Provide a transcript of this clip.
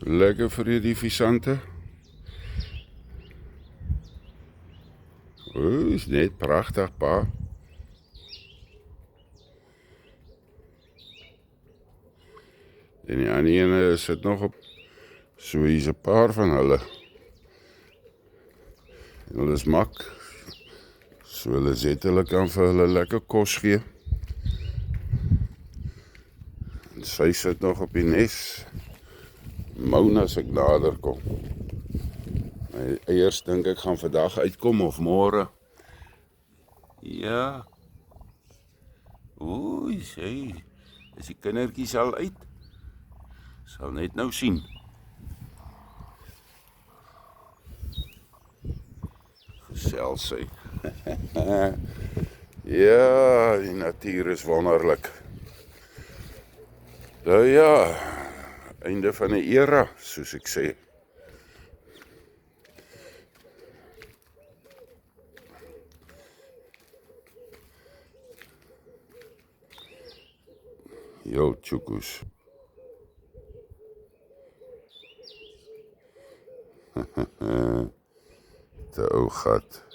Lekker vir die visante. Is net pragtig, pa. En die ander ene sit nog op. So hier's 'n paar van hulle. En hulle is mak. So hulle kan vir hulle lekker kos gee. En sy sit nog op die nes. Moun as ek nader kom. My eiers dink ek gaan vandag uitkom of môre. Ja. Oei, sê. Is die kindertjies al uit? Sal net nou sien. Gesels sy. Ja, die natuur is wonderlik. Nou ja, einde van 'n era, soos ek sê. Yo, tjoekoes. Te ou gat.